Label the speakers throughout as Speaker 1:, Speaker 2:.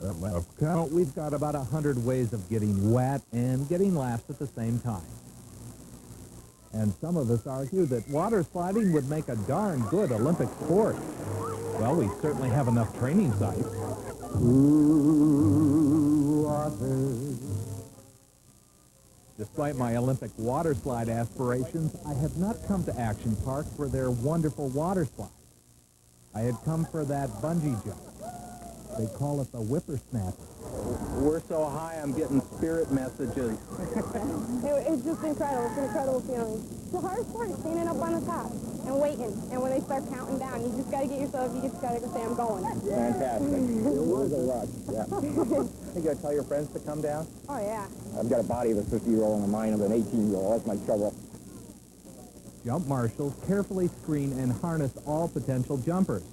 Speaker 1: We've got about 100 ways of getting wet and getting laughed at the same time. And some of us argue that water sliding would make a darn good Olympic sport. Well, we certainly have enough training sites. Ooh, water. Despite my Olympic water slide aspirations, I have not come to Action Park for their wonderful water slides. I had come for that bungee jump. They call it the whippersnapper. We're so high, I'm getting spirit messages.
Speaker 2: It's just incredible. It's an incredible feeling. The hardest part is standing up on the top and waiting. And when they start counting down, you just got to get yourself, you just got to go say, I'm going.
Speaker 3: Fantastic. It was a rush, yeah.
Speaker 1: You got to tell your friends to come down?
Speaker 2: Oh, yeah.
Speaker 3: I've got a body of a 50-year-old and a mind of an 18-year-old. That's my trouble.
Speaker 1: Jump marshals carefully screen and harness all potential jumpers.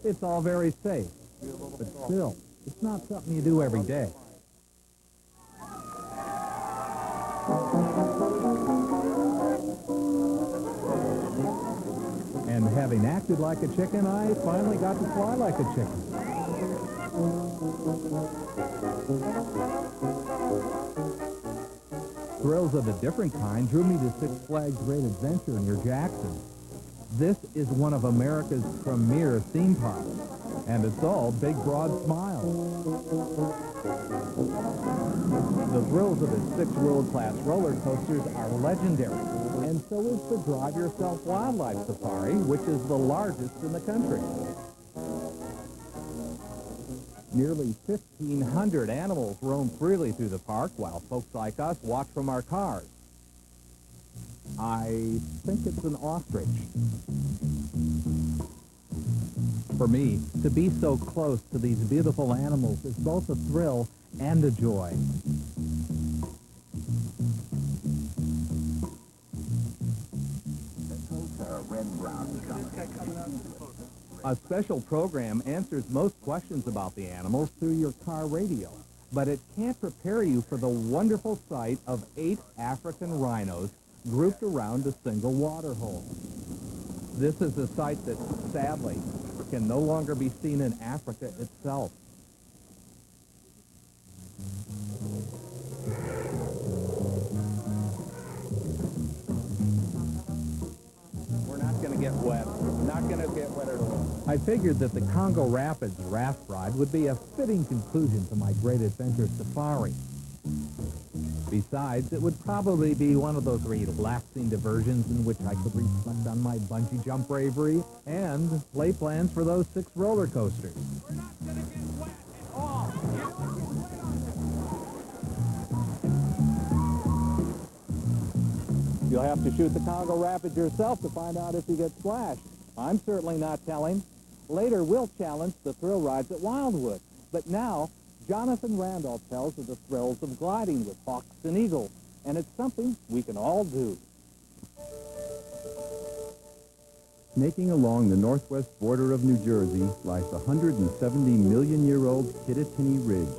Speaker 1: It's all very safe. But still, it's not something you do every day. And having acted like a chicken, I finally got to fly like a chicken. Thrills of a different kind drew me to Six Flags Great Adventure near Jackson. This is one of America's premier theme parks, and it's all big, broad smiles. The thrills of its 6 world-class roller coasters are legendary, and so is the Drive Yourself Wildlife Safari, which is the largest in the country. Nearly 1,500 animals roam freely through the park, while folks like us watch from our cars. I think it's an ostrich. For me, to be so close to these beautiful animals is both a thrill and a joy. A special program answers most questions about the animals through your car radio, but it can't prepare you for the wonderful sight of 8 African rhinos grouped around a single water hole. This is a sight that, sadly, can no longer be seen in Africa itself. We're not going to get wet. We're not going to get wet at all. I figured that the Congo Rapids raft ride would be a fitting conclusion to my Great Adventure Safari. Besides, it would probably be one of those relaxing diversions in which I could reflect on my bungee jump bravery and lay plans for those 6 roller coasters.
Speaker 4: We're not going to get wet at all.
Speaker 1: You'll have to shoot the Congo Rapids yourself to find out if you get splashed. I'm certainly not telling. Later, we'll challenge the thrill rides at Wildwood. But now, Jonathan Randolph tells of the thrills of gliding with hawks and eagles, and it's something we can all do.
Speaker 5: Snaking along the northwest border of New Jersey lies the 170-million-year-old Kittatinny Ridge.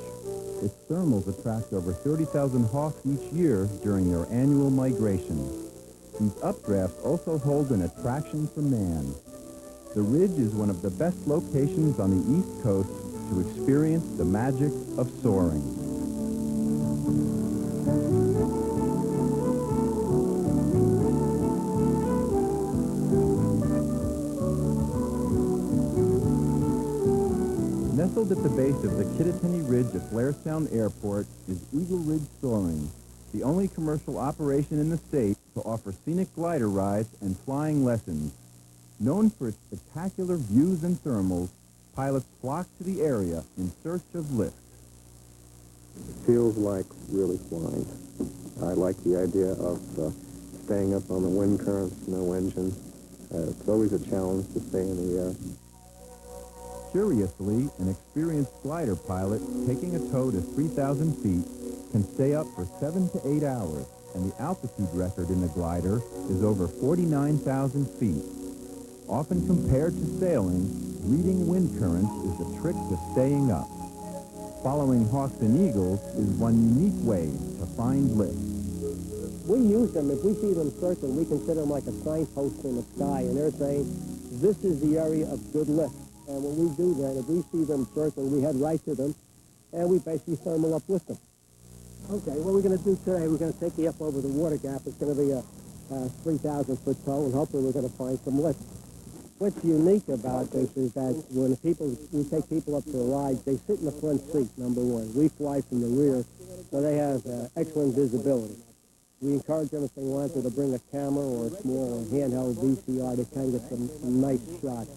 Speaker 5: Its thermals attract over 30,000 hawks each year during their annual migration. These updrafts also hold an attraction for man. The ridge is one of the best locations on the East Coast to experience the magic of soaring. Nestled at the base of the Kittatinny Ridge at Blairstown Airport is Eagle Ridge Soaring, the only commercial operation in the state to offer scenic glider rides and flying lessons. Known for its spectacular views and thermals, pilots flock to the area in search of lift.
Speaker 6: It feels like really flying. I like the idea of staying up on the wind currents, no engine. It's always a challenge to stay in the air.
Speaker 5: Curiously, an experienced glider pilot taking a tow to 3,000 feet can stay up for 7 to 8 hours, and the altitude record in the glider is over 49,000 feet. Often compared to sailing, reading wind currents is the trick to staying up. Following hawks and eagles is one unique way to find lift.
Speaker 7: We use them. If we see them circling, we consider them like a signpost in the sky, and they're saying, this is the area of good lift. And when we do that, if we see them circling, we head right to them, and we basically thermal up with them. Okay, what we're going to do today, we're going to take you up over the water gap. It's going to be a 3,000-foot tow, and hopefully we're going to find some lift. What's unique about this is that when we take people up to the rides, they sit in the front seat, number one. We fly from the rear, so they have excellent visibility. We encourage them if they want to bring a camera or a small handheld VCR to kind of get some nice shots.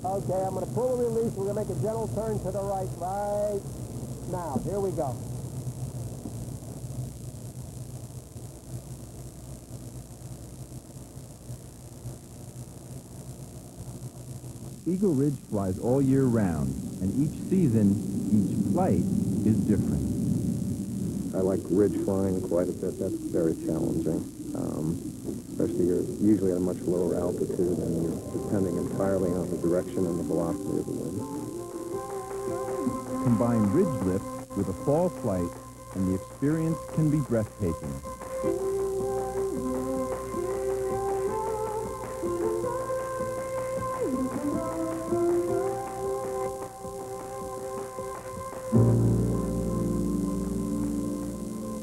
Speaker 7: Okay, I'm going to pull the release. We're going to make a gentle turn to the right now. Here we go.
Speaker 5: Eagle Ridge flies all year round, and each season, each flight is different.
Speaker 6: I like ridge flying quite a bit. That's very challenging. Especially you're usually at a much lower altitude and you're depending entirely on the direction and the velocity of the wind.
Speaker 5: Combine ridge lift with a fall flight, and the experience can be breathtaking.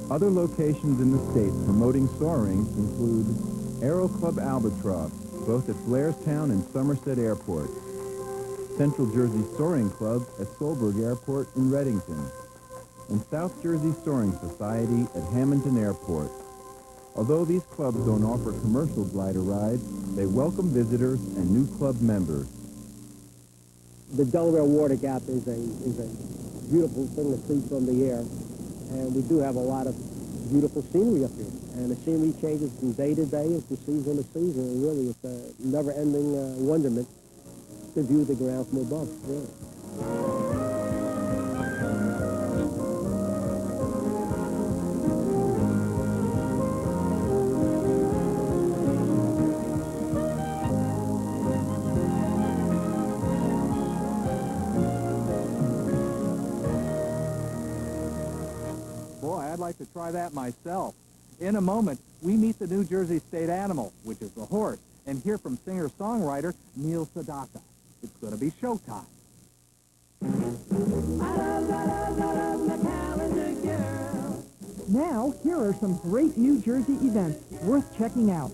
Speaker 5: Other locations in the state promoting soaring include Aero Club Albatross, both at Blairstown and Somerset Airport, Central Jersey Soaring Club at Solberg Airport in Reddington, and South Jersey Soaring Society at Hamilton Airport. Although these clubs don't offer commercial glider rides, they welcome visitors and new club members.
Speaker 7: The Delaware Water Gap is a beautiful thing to see from the air, and we do have a lot of beautiful scenery up here. And the scenery changes from day to day and from season to season, and really it's a never-ending wonderment to view the ground from above, really.
Speaker 1: Boy, I'd like to try that myself. In a moment, we meet the New Jersey state animal, which is the horse, and hear from singer-songwriter Neil Sedaka. It's going to be showtime.
Speaker 8: Now, here are some great New Jersey events worth checking out.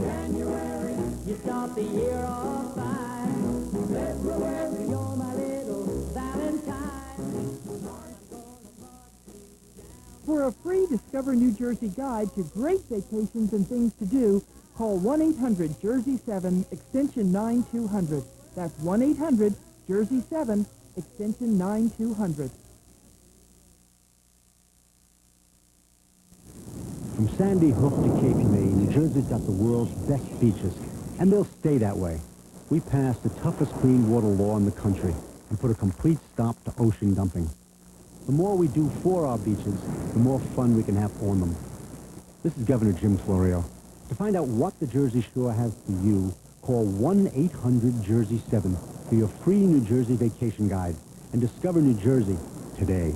Speaker 4: January, you start the year off fine. February, you're my little Valentine.
Speaker 8: For a free Discover New Jersey guide to great vacations and things to do, call 1-800-JERSEY-7, extension 9200. That's 1-800-JERSEY-7, extension 9200.
Speaker 9: From Sandy Hook to Cape May, New Jersey's got the world's best beaches, and they'll stay that way. We passed the toughest clean water law in the country and put a complete stop to ocean dumping. The more we do for our beaches, the more fun we can have on them. This is Governor Jim Florio. To find out what the Jersey Shore has for you, call 1-800-JERSEY-7 for your free New Jersey vacation guide and discover New Jersey today.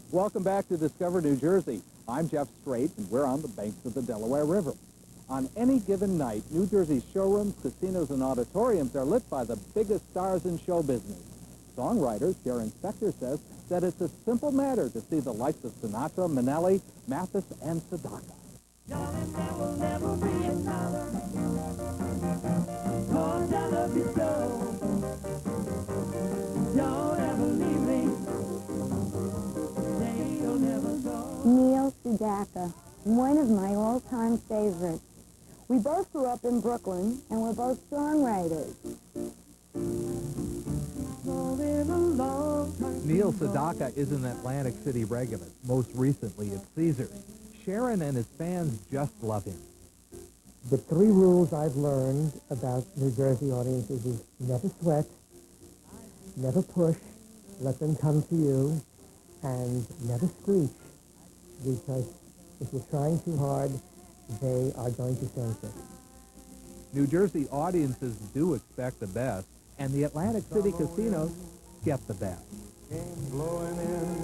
Speaker 1: Welcome back to Discover New Jersey. I'm Jeff Strait, and we're on the banks of the Delaware River. On any given night, New Jersey's showrooms, casinos, and auditoriums are lit by the biggest stars in show business. Songwriter Sharon Spector says that it's a simple matter to see the likes of Sinatra, Minnelli, Mathis, and Sedaka.
Speaker 4: Darling, there will never be another. 'Cause I love you so. Don't ever leave me. Say you'll never go.
Speaker 2: Neil Sedaka, one of my all-time favorites. We both grew up in Brooklyn, and we're both songwriters.
Speaker 1: Neil Sedaka is an Atlantic City regular, most recently at Caesars. Sharon and his fans just love him.
Speaker 7: The 3 rules I've learned about New Jersey audiences is never sweat, never push, let them come to you, and never screech, because if you're trying too hard, they are going to sense it.
Speaker 1: New Jersey audiences do expect the best, and the Atlantic City casinos get the best.
Speaker 10: Came blowing in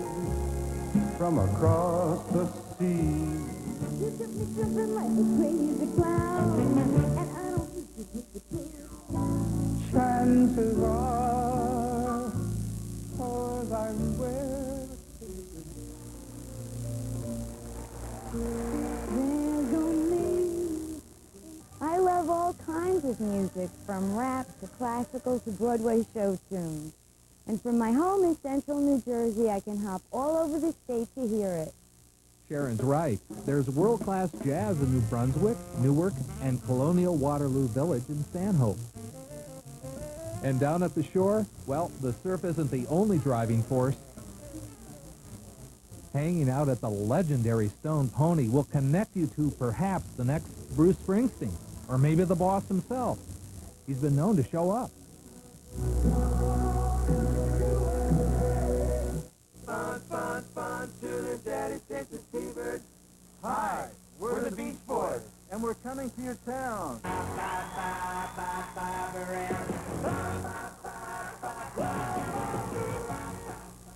Speaker 10: from across the sea.
Speaker 2: You took me tripping like a crazy clown, and I don't think you get the truth.
Speaker 10: Chances are, 'cause I'm where
Speaker 2: There's only... I love all kinds of music, from rap to classical to Broadway show tunes. And from my home in central New Jersey, I can hop all over the state to hear it.
Speaker 1: Sharon's right. There's world-class jazz in New Brunswick, Newark, and Colonial Waterloo Village in Stanhope. And down at the shore, well, the surf isn't the only driving force. Hanging out at the legendary Stone Pony will connect you to perhaps the next Bruce Springsteen, or maybe the boss himself. He's been known to show up.
Speaker 10: fun, fun, fun, children, daddy, Texas T-Bird. Hi, we're the Beach Boys, and we're coming to your town.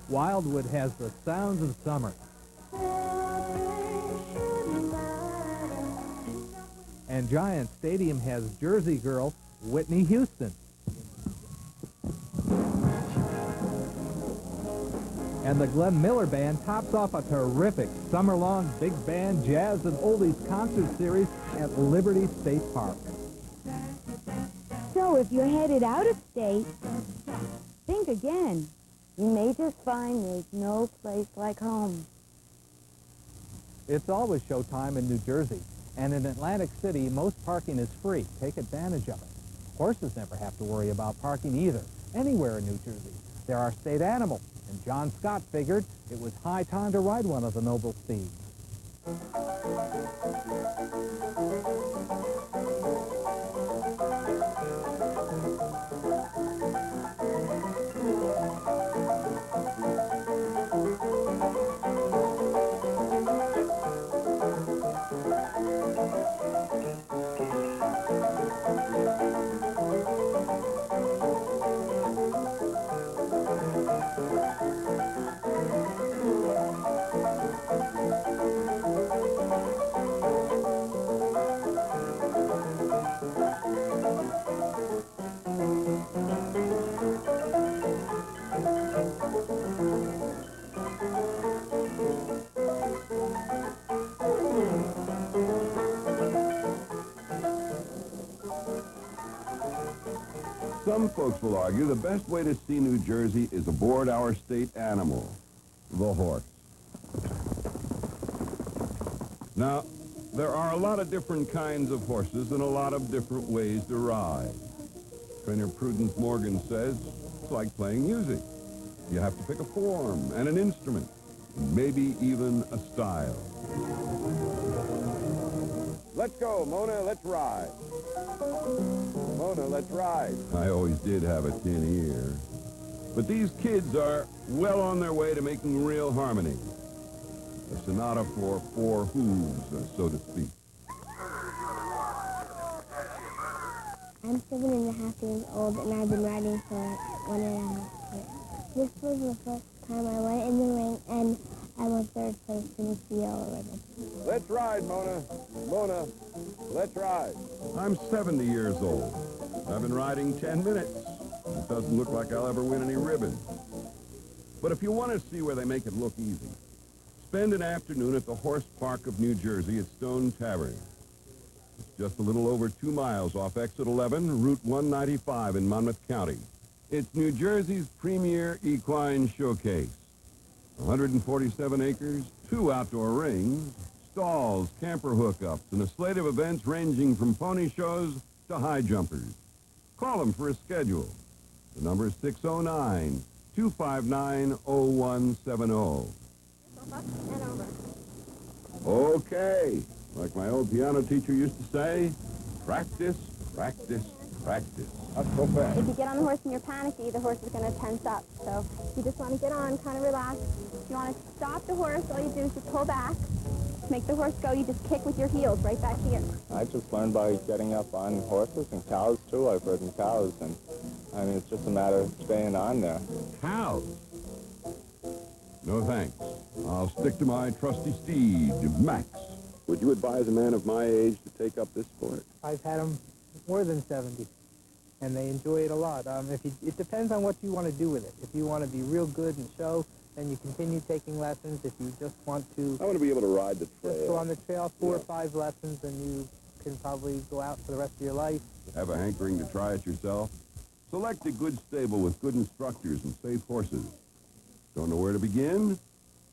Speaker 1: Wildwood has the sounds of summer. And Giant Stadium has Jersey girl Whitney Houston. And the Glenn Miller Band tops off a terrific summer-long big band jazz and oldies concert series at Liberty State Park.
Speaker 2: So if you're headed out of state, think again. You may just find there's no place like home.
Speaker 1: It's always showtime in New Jersey, and in Atlantic City, most parking is free. Take advantage of it. Horses never have to worry about parking either, anywhere in New Jersey. There are state animals, and John Scott figured it was high time to ride one of the noble steeds.
Speaker 11: Some folks will argue the best way to see New Jersey is aboard our state animal, the horse. Now, there are a lot of different kinds of horses and a lot of different ways to ride. Trainer Prudence Morgan says it's like playing music. You have to pick a form and an instrument, maybe even a style.
Speaker 6: Let's go, Mona, let's ride. Mona, let's ride.
Speaker 11: I always did have a tin ear. But these kids are well on their way to making real harmony. A sonata for four hooves, so to speak.
Speaker 12: I'm 7.5 years old, and I've been riding for 1.5 years. This was the first time I went in the ring, and I won 3rd place in the yellow ribbon.
Speaker 6: Let's ride, Mona. Mona, let's ride.
Speaker 11: I'm 70 years old. I've been riding 10 minutes. It doesn't look like I'll ever win any ribbons. But if you want to see where they make it look easy, spend an afternoon at the Horse Park of New Jersey at Stone Tavern. It's just a little over 2 miles off Exit 11, Route 195 in Monmouth County. It's New Jersey's premier equine showcase. 147 acres, 2 outdoor rings, stalls, camper hookups, and a slate of events ranging from pony shows to high jumpers. Call them for a schedule. The number is 609-259-0170. Okay. Like my old piano teacher used to say, Practice, practice, practice.
Speaker 3: Up so fast.
Speaker 12: If you get on the horse and you're panicky, the horse is going to tense up. So you just want to get on, kind of relax. If you want to stop the horse, all you do is just pull back. Make the horse go. You just kick with your heels right back here.
Speaker 6: I just learned by getting up on horses and cows, too. I've ridden cows, and, I mean, it's just a matter of staying on there.
Speaker 11: Cows? No thanks. I'll stick to my trusty steed, Max. Would you advise a man of my age to take up this sport?
Speaker 13: I've had them more than 70, and they enjoy it a lot. It depends on what you want to do with it. If you want to be real good and show, then you continue taking lessons. If you just want to...
Speaker 11: I want to be able to ride the trail.
Speaker 13: Just go on the trail 4 or 5 lessons, and you can probably go out for the rest of your life.
Speaker 11: Have a hankering to try it yourself? Select a good stable with good instructors and safe horses. Don't know where to begin?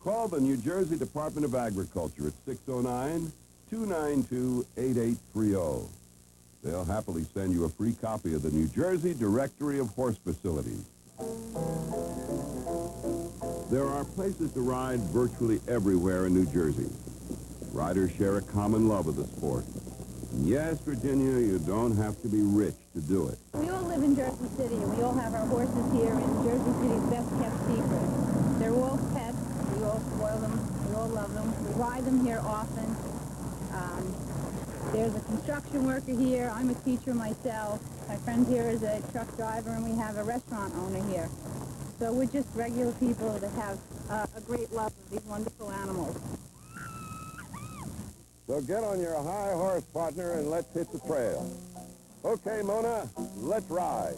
Speaker 11: Call the New Jersey Department of Agriculture at 609-292-8830. They'll happily send you a free copy of the New Jersey Directory of Horse Facilities. There are places to ride virtually everywhere in New Jersey. Riders share a common love of the sport. And yes, Virginia, you don't have to be rich to do it.
Speaker 14: We all live in Jersey City, and we all have our horses here in Jersey City's best-kept secret. They're all pets. We all spoil them. We all love them. We ride them here often. There's a construction worker here. I'm a teacher myself. My friend here is a truck driver, and we have a restaurant owner here. So we're just regular people that have a great love of these wonderful animals.
Speaker 11: So get on your high horse, partner, and let's hit the trail. Okay, Mona, let's ride.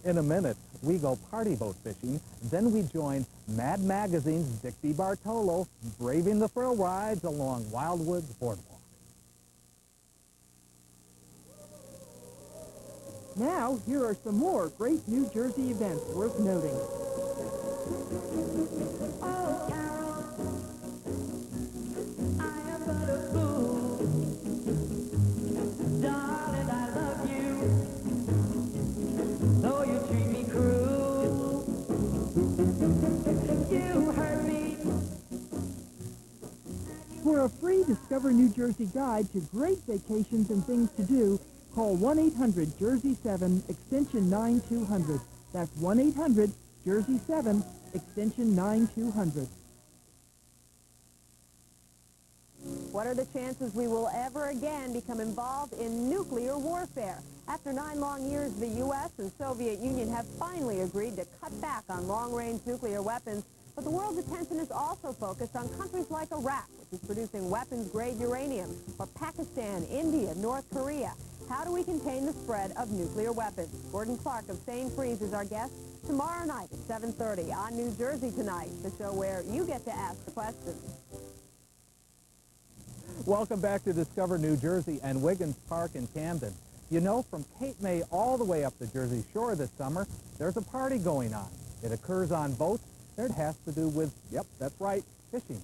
Speaker 1: In a minute, we go party boat fishing. Then we join Mad Magazine's Dick DeBartolo braving the thrill rides along Wildwood's Boardwalk.
Speaker 8: Now, here are some more great New Jersey events worth noting.
Speaker 4: Oh, Carol, I am but a fool. Darling, I love you, though you treat me cruel. You hurt me.
Speaker 8: For a free Discover New Jersey guide to great vacations and things to do, call 1-800-JERSEY-7, extension 9200. That's 1-800-JERSEY-7, extension 9200.
Speaker 15: What are the chances we will ever again become involved in nuclear warfare? After 9 long years, the U.S. and Soviet Union have finally agreed to cut back on long-range nuclear weapons. But the world's attention is also focused on countries like Iraq, which is producing weapons-grade uranium, or Pakistan, India, North Korea. How do we contain the spread of nuclear weapons? Gordon Clark of St. Freeze is our guest tomorrow night at 7:30 on New Jersey Tonight, the show where you get to ask the questions.
Speaker 1: Welcome back to Discover New Jersey and Wiggins Park in Camden. You know, from Cape May all the way up the Jersey Shore this summer, there's a party going on. It occurs on boats. It has to do with, yep, that's right, fishing.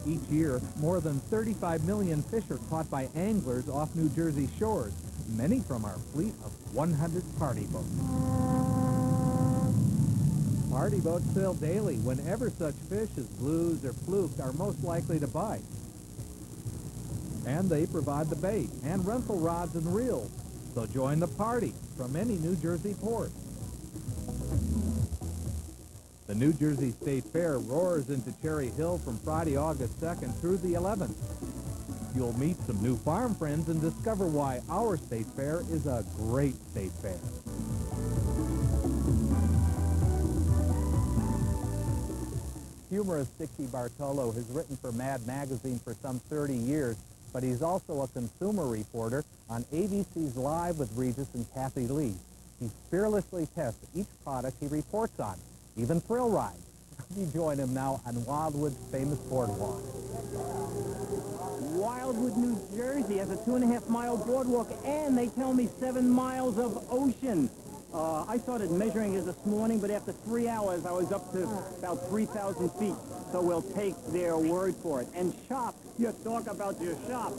Speaker 1: Each year, more than 35 million fish are caught by anglers off New Jersey shores, many from our fleet of 100 party boats. Party boats sail daily whenever such fish as blues or fluke are most likely to bite. And they provide the bait and rental rods and reels. So join the party from any New Jersey port. The New Jersey State Fair roars into Cherry Hill from Friday, August 2nd through the 11th. You'll meet some new farm friends and discover why our state fair is a great state fair. Humorist Dick DeBartolo has written for Mad Magazine for some 30 years, but he's also a consumer reporter on ABC's Live with Regis and Kathy Lee. He fearlessly tests each product he reports on, even thrill rides. You join him now on Wildwood's famous boardwalk.
Speaker 16: Wildwood, New Jersey has a 2.5-mile boardwalk, and they tell me 7 miles of ocean. I started measuring it this morning, but after 3 hours, I was up to about 3,000 feet. So we'll take their word for it. And shop, you talk about your shop.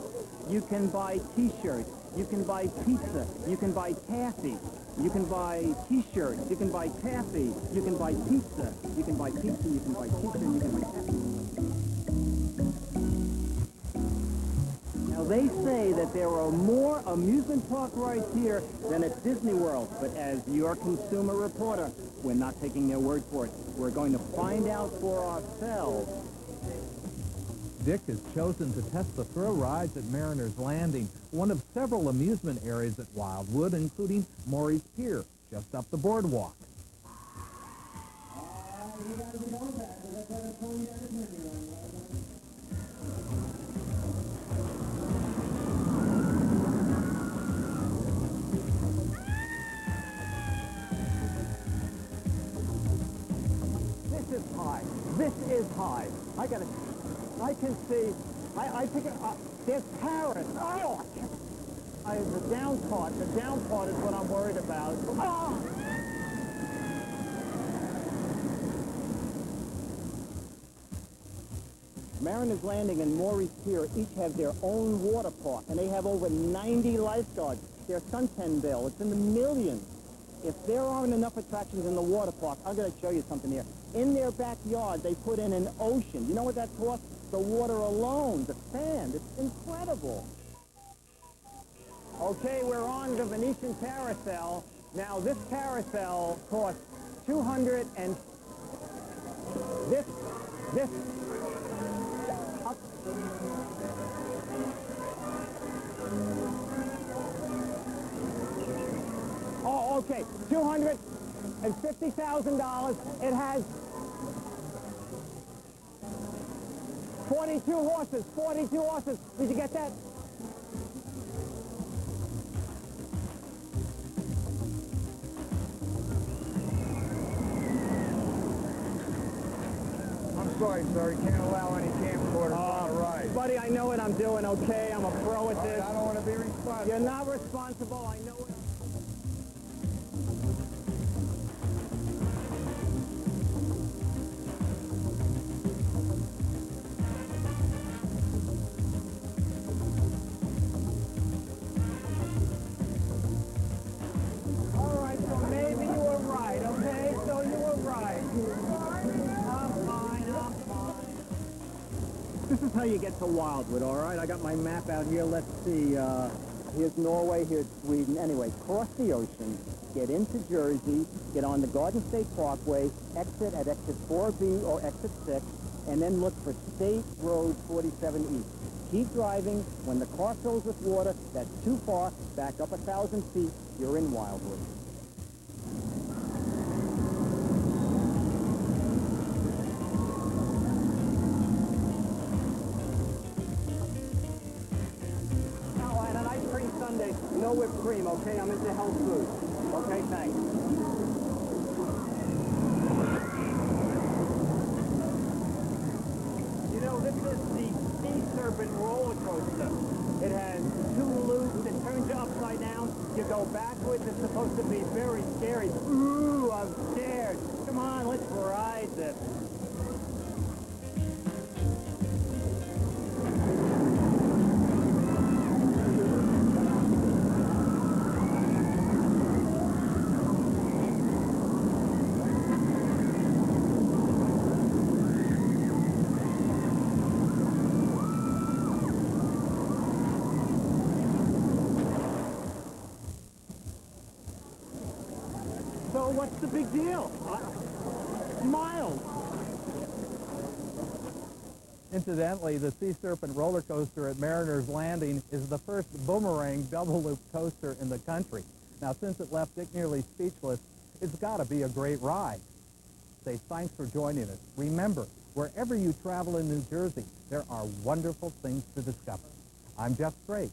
Speaker 16: You can buy T-shirts, You can buy pizza. You can buy taffy. You can buy T-shirts. You can buy taffy. You can buy pizza. You can buy pizza. You can buy T-shirts. You can buy taffy. Now, they say that there are more amusement park rides here than at Disney World. But as your consumer reporter, we're not taking their word for it. We're going to find out for ourselves.
Speaker 1: Dick has chosen to test the thrill rides at Mariner's Landing, one of several amusement areas at Wildwood, including Maury's Pier, just up the boardwalk.
Speaker 16: This is high. This is high. I can see. I think there's Paris. Oh! The down part is what I'm worried about. Oh! Mariner's Landing and Maury's Pier each have their own water park, and they have over 90 lifeguards. Their suntan bill, it's in the millions. If there aren't enough attractions in the water park, I'm going to show you something here. In their backyard, they put in an ocean. You know what that costs? The water alone, the sand. It's incredible. Okay, we're on the Venetian Carousel. Now, this carousel costs 200 and... This... Oh, okay, $250,000. It has 42 horses, 42 horses. Did you get that?
Speaker 10: I'm sorry, sir. You can't allow any camcorders on the ride.
Speaker 16: Buddy, I know what I'm doing, okay? I'm a pro at this.
Speaker 10: I don't want to be responsible.
Speaker 16: You're not responsible. I know it. All right, so maybe you were right, okay? So you were right. I'm fine. This is how you get to Wildwood, all right? I got my map out here. Let's see. Here's Norway, here's Sweden. Anyway, cross the ocean, get into Jersey, get on the Garden State Parkway, exit at exit 4B or exit 6, and then look for State Road 47 East. Keep driving. When the car fills with water, that's too far. Back up 1,000 feet. You're in Wildwood. Sunday, no whipped cream, okay? I'm into health food. Okay, thanks. You know, this is the Sea Serpent roller coaster. It has 2 loops. It turns you upside down. You go backwards. It's supposed to be very scary. Ooh, I'm scared. Come on, let's ride this. So what's the big deal? Miles.
Speaker 1: Incidentally, the Sea Serpent roller coaster at Mariner's Landing is the first boomerang double-loop coaster in the country. Now, since it left Dick nearly speechless, it's got to be a great ride. Say thanks for joining us. Remember, wherever you travel in New Jersey, there are wonderful things to discover. I'm Jeff Strait.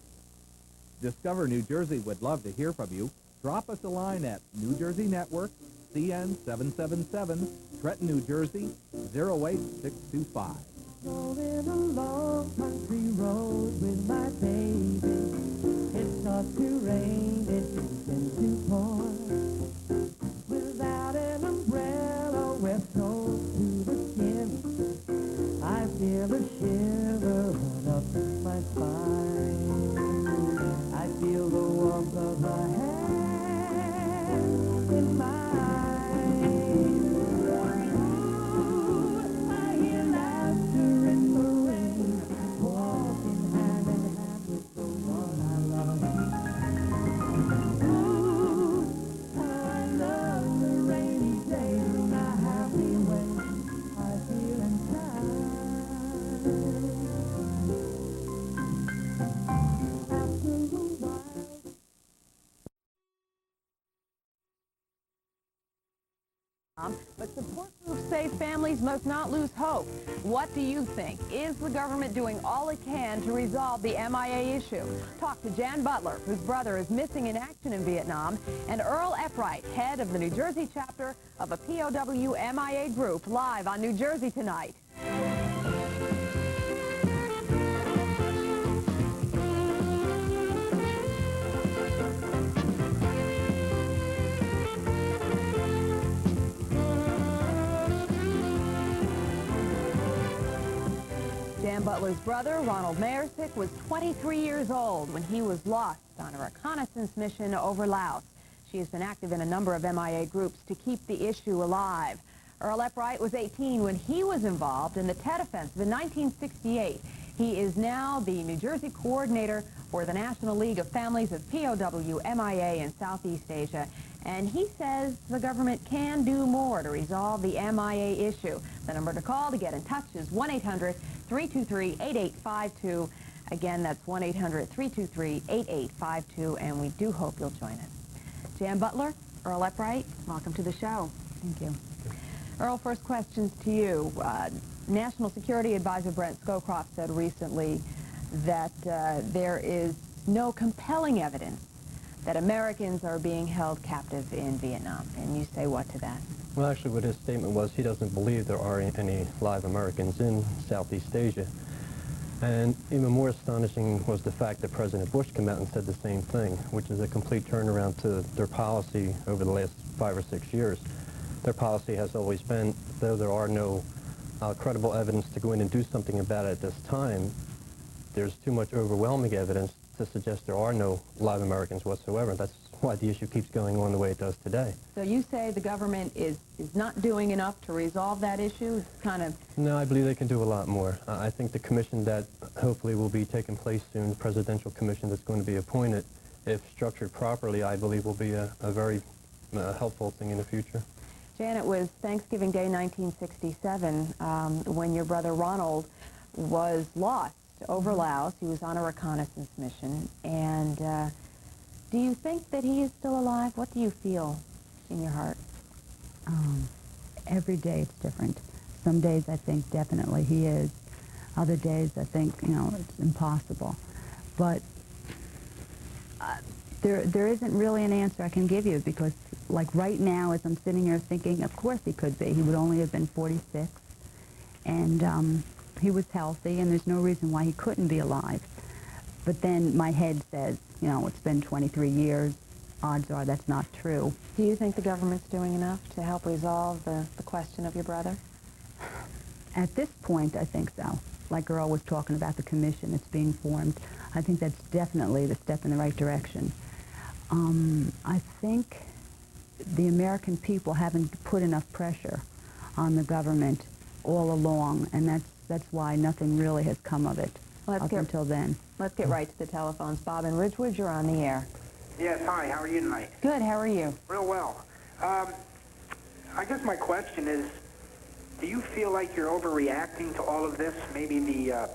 Speaker 1: Discover New Jersey would love to hear from you. Drop us a line at New Jersey Network, CN 777, Trenton, New Jersey, 08625.
Speaker 4: Rolling along country road with my baby. It starts to rain, it begins to pour. Without an umbrella, we're soaked to the skin. I feel a shiver run up my spine. I feel
Speaker 15: But support groups say families must not lose hope. What do you think? Is the government doing all it can to resolve the MIA issue? Talk to Jan Butler, whose brother is missing in action in Vietnam, and Earl Eppright, head of the New Jersey chapter of a POW MIA group, live on New Jersey Tonight. Jan Butler's brother, Ronald Mayersick, was 23 years old when he was lost on a reconnaissance mission over Laos. She has been active in a number of MIA groups to keep the issue alive. Earl Eppright was 18 when he was involved in the Tet Offensive in 1968. He is now the New Jersey coordinator for the National League of Families of POW MIA in Southeast Asia. And he says the government can do more to resolve the MIA issue. The number to call to get in touch is 1-800-323-8852. Again, that's 1-800-323-8852, and we do hope you'll join us. Jan Butler, Earl Eppright, welcome to the show. Thank you. Earl, first questions to you. National Security Advisor Brent Scowcroft said recently that there is no compelling evidence that Americans are being held captive in Vietnam. And you say what to that?
Speaker 17: Well, actually, what his statement was, he doesn't believe there are any live Americans in Southeast Asia. And even more astonishing was the fact that President Bush came out and said the same thing, which is a complete turnaround to their policy over the last 5 or 6 years. Their policy has always been, though there are no credible evidence to go in and do something about it at this time, there's too much overwhelming evidence to suggest there are no live Americans whatsoever. That's why the issue keeps going on the way it does today.
Speaker 15: So you say the government is not doing enough to resolve that issue? Kind of.
Speaker 17: No, I believe they can do a lot more. I think the commission that hopefully will be taking place soon, the presidential commission that's going to be appointed, if structured properly, I believe will be a very helpful thing in the future.
Speaker 15: Jan, it was Thanksgiving Day 1967 when your brother Ronald was lost over Laos. He was on a reconnaissance mission. And do you think that he is still alive? What do you feel in your heart?
Speaker 18: Every day it's different. Some days I think definitely he is. Other days I think, you know, it's impossible. But there isn't really an answer I can give you because, like right now, as I'm sitting here thinking, of course he could be. He would only have been 46. And he was healthy, and there's no reason why he couldn't be alive. But then my head says, you know, it's been 23 years. Odds are that's not true.
Speaker 15: Do you think the government's doing enough to help resolve the question of your brother?
Speaker 18: At this point, I think so. Like Earl was talking about the commission that's being formed, I think that's definitely the step in the right direction. I think the American people haven't put enough pressure on the government all along, and that's why nothing really has come of it until then.
Speaker 15: Let's get right to the telephones. Bob in Ridgewood, you're on the air.
Speaker 19: Yes, hi, how are you tonight?
Speaker 15: Good, how are you?
Speaker 19: Real well. I guess my question is, do you feel like you're overreacting to all of this? Maybe the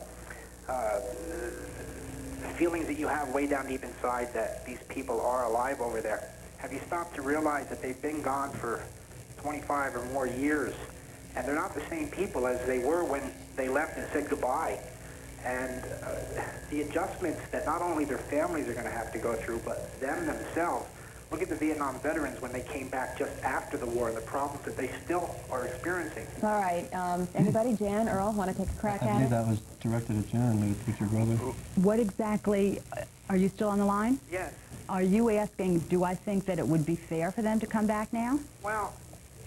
Speaker 19: feelings that you have way down deep inside that these people are alive over there. Have you stopped to realize that they've been gone for 25 or more years, and they're not the same people as they were when they left and said goodbye? And the adjustments that not only their families are going to have to go through, but them themselves. Look at the Vietnam veterans when they came back just after the war and the problems that they still are experiencing.
Speaker 15: All right. Anybody? Jan, Earl, want to take a crack at it?
Speaker 17: I believe that was directed at Jan, with your brother.
Speaker 18: What exactly, are you still on the line?
Speaker 19: Yes.
Speaker 18: Are you asking, do I think that it would be fair for them to come back now?
Speaker 19: Well,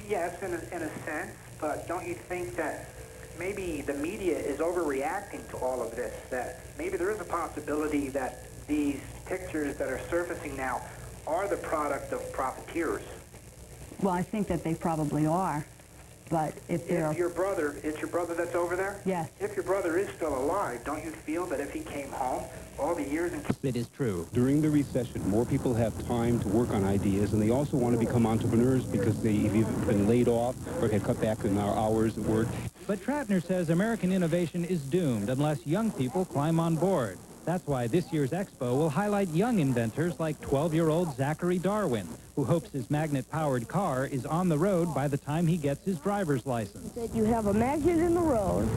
Speaker 19: yes, in a sense, but don't you think that maybe the media is overreacting to all of this, that maybe there is a possibility that these pictures that are surfacing now are the product of profiteers?
Speaker 18: Well, I think that they probably are, but if they're...
Speaker 19: If your brother, it's your brother that's over there?
Speaker 18: Yes.
Speaker 19: If your brother is still alive, don't you feel that if he came home, all the years...
Speaker 20: It is true. During the recession, more people have time to work on ideas, and they also want to become entrepreneurs because they've been laid off or can cut back on their hours at work.
Speaker 21: But Tratner says American innovation is doomed unless young people climb on board. That's why this year's expo will highlight young inventors like 12-year-old Zachary Darwin, who hopes his magnet-powered car is on the road by the time he gets his driver's license.
Speaker 22: You have a magnet in the road,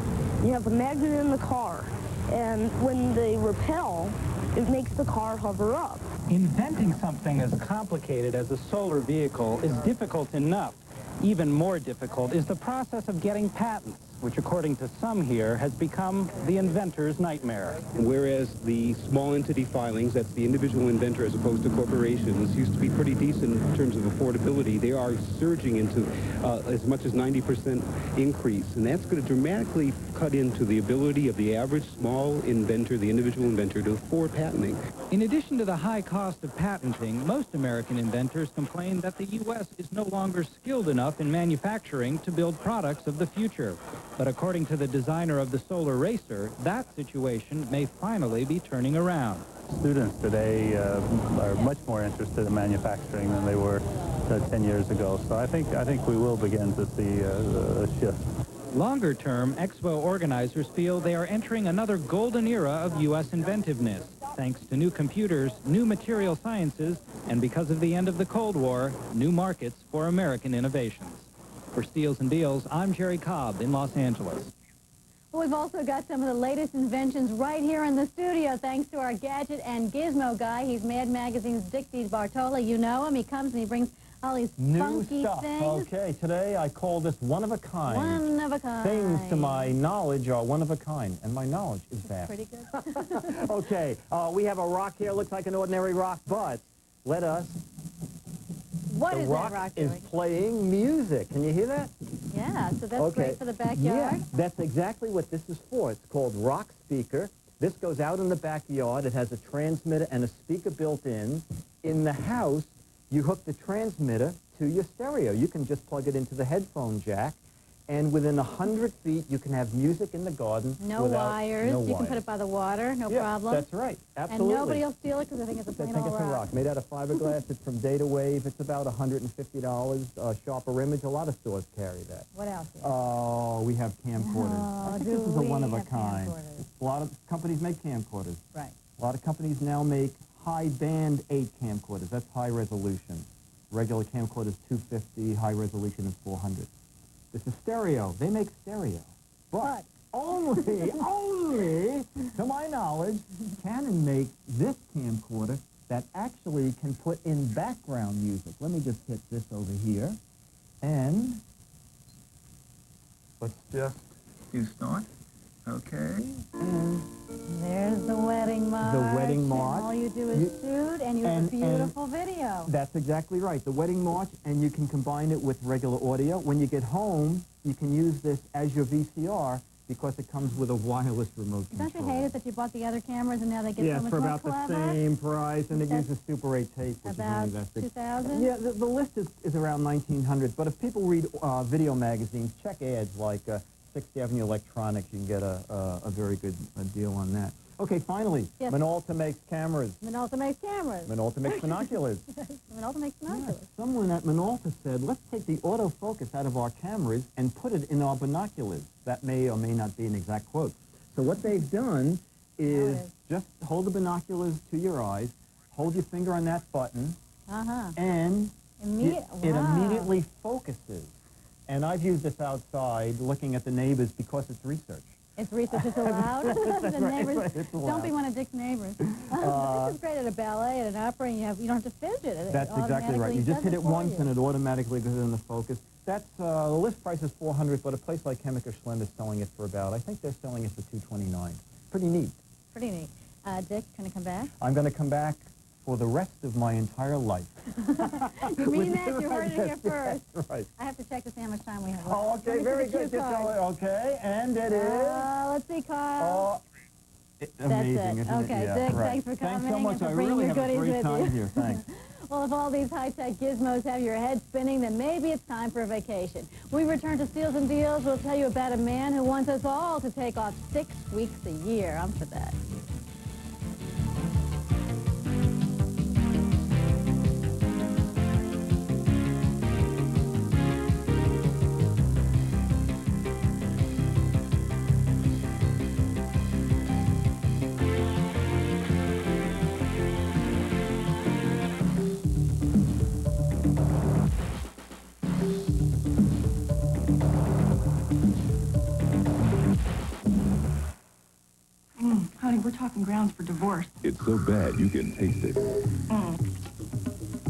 Speaker 22: you have a magnet in the car, and when they repel, it makes the car hover up.
Speaker 16: Inventing something as complicated as a solar vehicle is difficult enough. Even more difficult is the process of getting patents, which according to some here has become the inventor's nightmare.
Speaker 20: Whereas the small entity filings, that's the individual inventor as opposed to corporations, used to be pretty decent in terms of affordability, they are surging into as much as 90% increase. And that's going to dramatically cut into the ability of the average small inventor, the individual inventor, to afford patenting.
Speaker 21: In addition to the high cost of patenting, most American inventors complain that the U.S. is no longer skilled enough in manufacturing to build products of the future. But according to the designer of the Solar Racer, that situation may finally be turning around.
Speaker 23: Students today are much more interested in manufacturing than they were 10 years ago. So I think we will begin to see a shift.
Speaker 21: Longer term, Expo organizers feel they are entering another golden era of U.S. inventiveness, thanks to new computers, new material sciences, and because of the end of the Cold War, new markets for American innovations. For Steals and Deals, I'm Jerry Cobb in Los Angeles.
Speaker 24: Well, we've also got some of the latest inventions right here in the studio, thanks to our gadget and gizmo guy. He's Mad Magazine's Dick DiBartolo. You know him. He comes and he brings all these funky
Speaker 25: stuff.
Speaker 24: things.
Speaker 25: Okay, today I call this one of a kind.
Speaker 24: One of a kind.
Speaker 25: Things to my knowledge are one of a kind, and my knowledge is vast.
Speaker 24: Pretty good.
Speaker 25: Okay, we have a rock here. Looks like an ordinary rock, but let us...
Speaker 24: What
Speaker 25: the
Speaker 24: is
Speaker 25: rock
Speaker 24: that rock
Speaker 25: is
Speaker 24: doing?
Speaker 25: playing music. Can you hear that?
Speaker 24: Yeah, so that's
Speaker 25: Okay.
Speaker 24: great for the backyard.
Speaker 25: Yeah, that's exactly what this is for. It's called Rock Speaker. This goes out in the backyard. It has a transmitter and a speaker built in. In the house, you hook the transmitter to your stereo. You can just plug it into the headphone jack, and within 100 feet, you can have music in the garden.
Speaker 24: No
Speaker 25: without,
Speaker 24: wires.
Speaker 25: No
Speaker 24: you
Speaker 25: wires.
Speaker 24: can put it by the water, no problem.
Speaker 25: That's right. Absolutely.
Speaker 24: And nobody will steal it because I think it's a plain
Speaker 25: I think
Speaker 24: old
Speaker 25: it's a rock. Made out of fiberglass. It's from Data Wave. It's about $150. Sharper Image. A lot of stores carry that.
Speaker 24: What else?
Speaker 25: Oh, we have camcorders.
Speaker 24: Oh,
Speaker 25: I think this is a one of a kind. A lot of companies make camcorders.
Speaker 24: Right.
Speaker 25: A lot of companies now make high band 8 camcorders. That's high resolution. Regular camcorder is 250. High resolution is 400. This is stereo. They make stereo. But only, to my knowledge, Canon makes this camcorder that actually can put in background music. Let me just hit this over here. And let's just do start. Okay. And
Speaker 24: there's the wedding march.
Speaker 25: The wedding march.
Speaker 24: And all you do is shoot, and you have a beautiful video.
Speaker 25: That's exactly right. The wedding march, and you can combine it with regular audio. When you get home, you can use this as your VCR because it comes with a wireless remote control.
Speaker 24: Don't you hate it that you bought the other cameras and now they get so much
Speaker 25: for
Speaker 24: more
Speaker 25: about
Speaker 24: clever?
Speaker 25: the same price, and it
Speaker 24: That's
Speaker 25: uses Super 8 tape, which
Speaker 24: about
Speaker 25: is really that
Speaker 24: 2,000?
Speaker 25: Yeah, the list is around 1,900, but if people read video magazines, check ads like 6th Avenue Electronics, you can get a very good deal on that. Okay, finally,
Speaker 24: Yes.
Speaker 25: Minolta makes cameras.
Speaker 24: Minolta makes cameras.
Speaker 25: Minolta makes binoculars.
Speaker 24: Minolta makes binoculars.
Speaker 25: Someone at Minolta said, let's take the autofocus out of our cameras and put it in our binoculars. That may or may not be an exact quote. So what they've done is just hold the binoculars to your eyes, hold your finger on that button, and it immediately focuses. And I've used this outside looking at the neighbors because it's research.
Speaker 24: It's research is allowed.
Speaker 25: That's
Speaker 24: The
Speaker 25: right,
Speaker 24: neighbors,
Speaker 25: it's
Speaker 24: don't
Speaker 25: allowed.
Speaker 24: be one of Dick's neighbors. This is great at a ballet, at an opera, and you don't have to fidget. It
Speaker 25: That's exactly right. You just hit it once
Speaker 24: for
Speaker 25: and it automatically goes in the focus. That's, the list price is $400, but a place like Chemiker Schlimm is selling it for about, I think they're selling it for $229. Pretty neat.
Speaker 24: Pretty neat. Dick, going to come back?
Speaker 25: I'm going to come back for the rest of my entire life.
Speaker 24: You mean that? You heard it here first.
Speaker 25: That's right.
Speaker 24: I have to check to see how much time we have left.
Speaker 25: Oh, okay,
Speaker 24: Let me see
Speaker 25: very
Speaker 24: the
Speaker 25: good.
Speaker 24: cue
Speaker 25: Just
Speaker 24: card.
Speaker 25: okay, and it is...
Speaker 24: Let's see, Kyle.
Speaker 25: Amazing,
Speaker 24: That's it.
Speaker 25: isn't
Speaker 24: Okay,
Speaker 25: it? Yeah,
Speaker 24: Dick,
Speaker 25: right.
Speaker 24: thanks for coming
Speaker 25: Thanks so much.
Speaker 24: and for
Speaker 25: I
Speaker 24: bringing
Speaker 25: really
Speaker 24: your
Speaker 25: have a
Speaker 24: goodies
Speaker 25: great
Speaker 24: with
Speaker 25: time
Speaker 24: you.
Speaker 25: here. Thanks.
Speaker 24: Well, if all these high-tech gizmos have your head spinning, then maybe it's time for a vacation. When we return to Steals and Deals, we'll tell you about a man who wants us all to take off 6 weeks a year. I'm for that.
Speaker 2: worse.
Speaker 3: It's so bad you can taste it.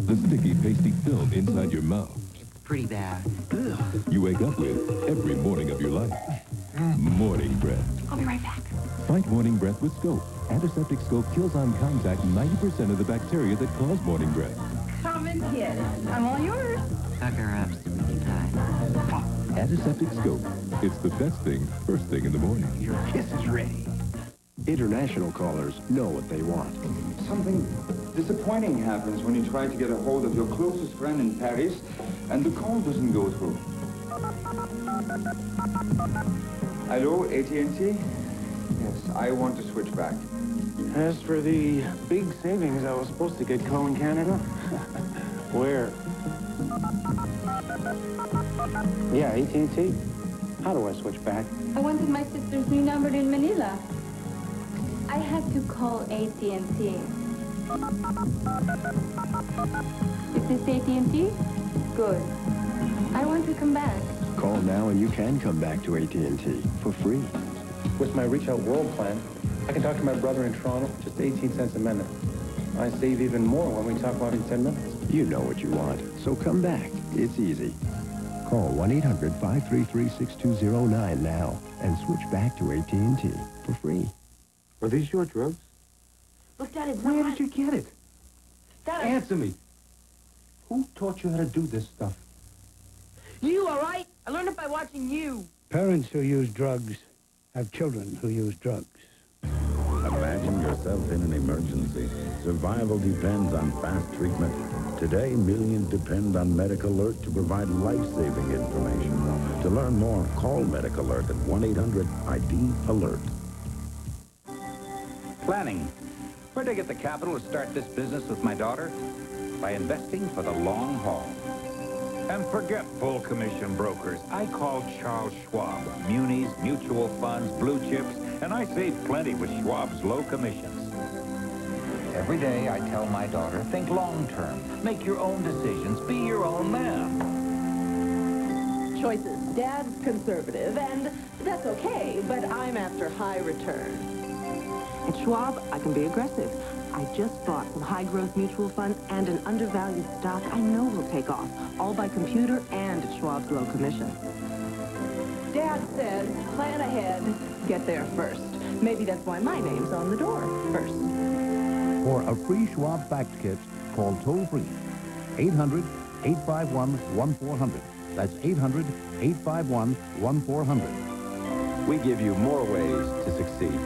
Speaker 3: The sticky, pasty film inside your mouth.
Speaker 2: Pretty bad.
Speaker 3: You wake up with every morning of your life. Morning breath.
Speaker 2: I'll be right back.
Speaker 3: Fight morning breath with Scope. Antiseptic Scope kills on contact 90% of the bacteria that cause morning breath.
Speaker 2: Come and get it. I'm all yours. Suck her up, sweetie pie.
Speaker 3: Antiseptic Scope. It's the best thing first thing in the morning.
Speaker 2: Your kiss is ready.
Speaker 5: International callers know what they want.
Speaker 7: Something disappointing happens when you try to get a hold of your closest friend in Paris and the call doesn't go through. Hello, AT&T? Yes, I want to switch back.
Speaker 9: As for the big savings I was supposed to get calling Canada, where? Yeah, AT&T. How do I switch back?
Speaker 26: I wanted my sister's new number in Manila. I had to call AT&T. Is this AT&T? Good. I want to come back.
Speaker 5: Call now and you can come back to AT&T for free.
Speaker 9: With my Reach Out World plan, I can talk to my brother in Toronto, just 18 cents a minute. I save even more when we talk about in 10 minutes.
Speaker 5: You know what you want, so come back. It's easy. Call 1-800-533-6209 now and switch back to AT&T for free.
Speaker 9: Are these your drugs?
Speaker 26: Look, Dad, it's
Speaker 9: Where
Speaker 26: not...
Speaker 9: did you get it?
Speaker 26: Dad,
Speaker 9: Answer me. Who taught you how to do this stuff?
Speaker 26: You, all right? I learned it by watching you.
Speaker 27: Parents who use drugs have children who use drugs.
Speaker 28: Imagine yourself in an emergency. Survival depends on fast treatment. Today, millions depend on Medical Alert to provide life-saving information. To learn more, call Medical Alert at 1-800-ID-ALERT.
Speaker 29: Planning. Where'd I get the capital to start this business with my daughter? By investing for the long haul. And forget full commission brokers. I called Charles Schwab. Munis, mutual funds, blue chips, and I save plenty with Schwab's low commissions. Every day I tell my daughter, think long-term. Make your own decisions. Be your own man.
Speaker 15: Choices. Dad's conservative, and that's okay, but I'm after high return. At Schwab, I can be aggressive. I just bought some high-growth mutual fund and an undervalued stock I know will take off, all by computer and at Schwab's low commission. Dad says, plan ahead, get there first. Maybe that's why my name's on the door first.
Speaker 30: For a free Schwab Fact Kit, call toll-free 800-851-1400. That's 800-851-1400.
Speaker 31: We give you more ways to succeed.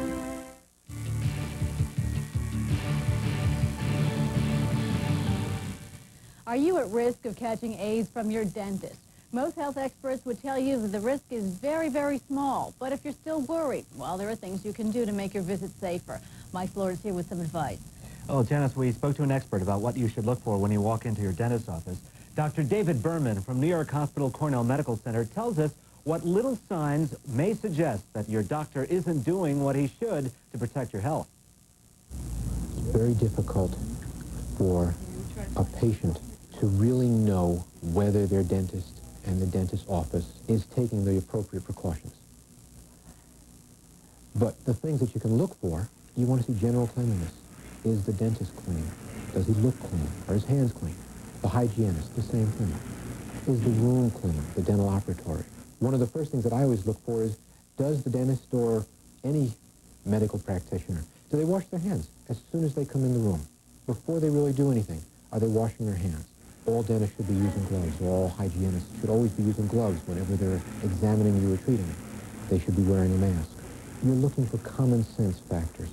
Speaker 24: Are you at risk of catching AIDS from your dentist? Most health experts would tell you that the risk is very, very small. But if you're still worried, well, there are things you can do to make your visit safer. Mike Florida's here with some advice.
Speaker 32: Oh, Janice, we spoke to an expert about what you should look for when you walk into your dentist's office. Dr. David Berman from New York Hospital Cornell Medical Center tells us what little signs may suggest that your doctor isn't doing what he should to protect your health.
Speaker 33: It's very difficult for a patient to really know whether their dentist and the dentist's office is taking the appropriate precautions. But the things that you can look for, you want to see general cleanliness. Is the dentist clean? Does he look clean? Are his hands clean? The hygienist, the same thing. Is the room clean? The dental operatory. One of the first things that I always look for is, does the dentist or any medical practitioner, do they wash their hands as soon as they come in the room? Before they really do anything, are they washing their hands? All dentists should be using gloves. All hygienists should always be using gloves whenever they're examining you or treating you. They should be wearing a mask. You're looking for common sense factors.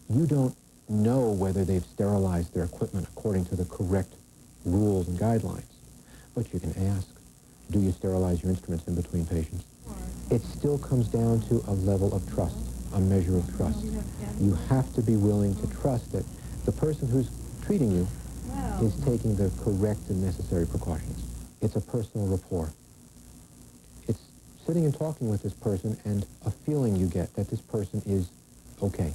Speaker 33: You don't know whether they've sterilized their equipment according to the correct rules and guidelines, but you can ask, do you sterilize your instruments in between patients? It still comes down to a level of trust, a measure of trust. You have to be willing to trust that the person who's treating you is taking the correct and necessary precautions. It's a personal rapport. It's sitting and talking with this person and a feeling you get that this person is okay.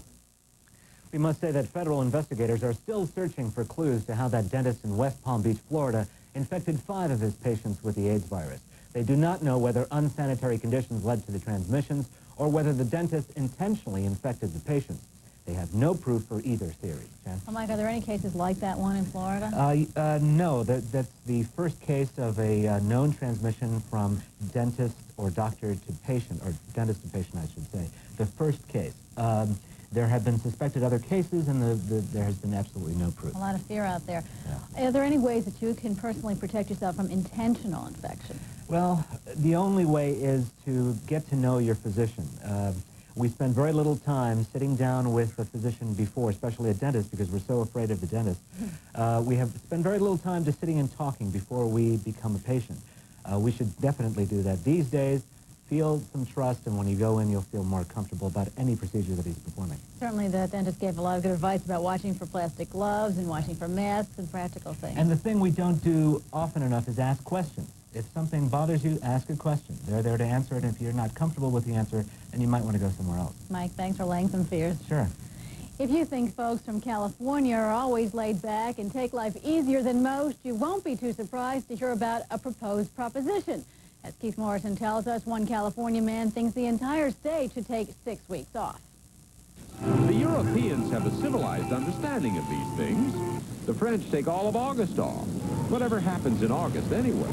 Speaker 32: We must say that federal investigators are still searching for clues to how that dentist in West Palm Beach, Florida, infected 5 of his patients with the AIDS virus. They do not know whether unsanitary conditions led to the transmissions or whether the dentist intentionally infected the patients. They have no proof for either theory. Jan?
Speaker 24: Well, Mike, are there any cases like that one in Florida?
Speaker 32: No, that's the first case of a known transmission from dentist or doctor to patient, or dentist to patient, I should say. The first case. There have been suspected other cases, and there has been absolutely no proof.
Speaker 24: A lot of fear out there.
Speaker 32: Yeah.
Speaker 24: Are there any ways that you can personally protect yourself from intentional infection?
Speaker 32: Well, the only way is to get to know your physician. We spend very little time sitting down with a physician before, especially a dentist, because we're so afraid of the dentist. We have spent very little time just sitting and talking before we become a patient. We should definitely do that. These days, feel some trust, and when you go in, you'll feel more comfortable about any procedure that he's performing.
Speaker 24: Certainly the dentist gave a lot of good advice about watching for plastic gloves and watching for masks and practical things.
Speaker 32: And the thing we don't do often enough is ask questions. If something bothers you, ask a question. They're there to answer it, and if you're not comfortable with the answer, then you might want to go somewhere else.
Speaker 24: Mike, thanks for laying some fears.
Speaker 32: Sure.
Speaker 24: If you think folks from California are always laid back and take life easier than most, you won't be too surprised to hear about a proposed proposition. As Keith Morrison tells us, one California man thinks the entire state should take 6 weeks off.
Speaker 1: The Europeans have a civilized understanding of these things. The French take all of August off. Whatever happens in August anyway.